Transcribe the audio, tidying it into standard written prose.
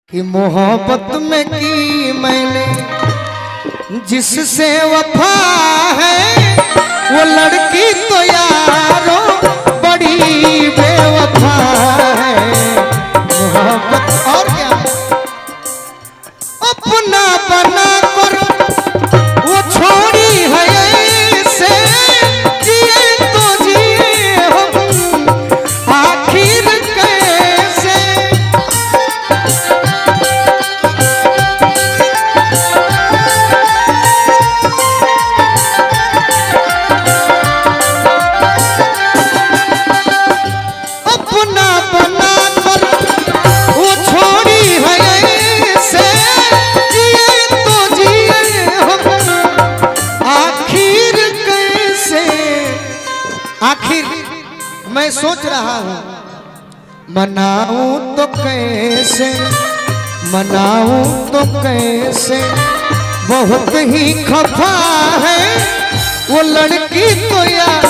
कि मोहब्बत में की मैंने जिससे वफा है वो लड़की तो यारो बड़ी बेवफा है। मोहब्बत और क्या अपना बना कर वो छोड़ी है ऐसे जिए तो जिए हम आखिर कैसे। अपना बना कर वो छोड़ी है ऐसे जिए तो जिए हम आखिर कैसे। आखिर मैं सोच रहा हूँ मनाऊं तो कैसे, मनाऊं तो कैसे, बहुत ही खफा है वो लड़की तो यार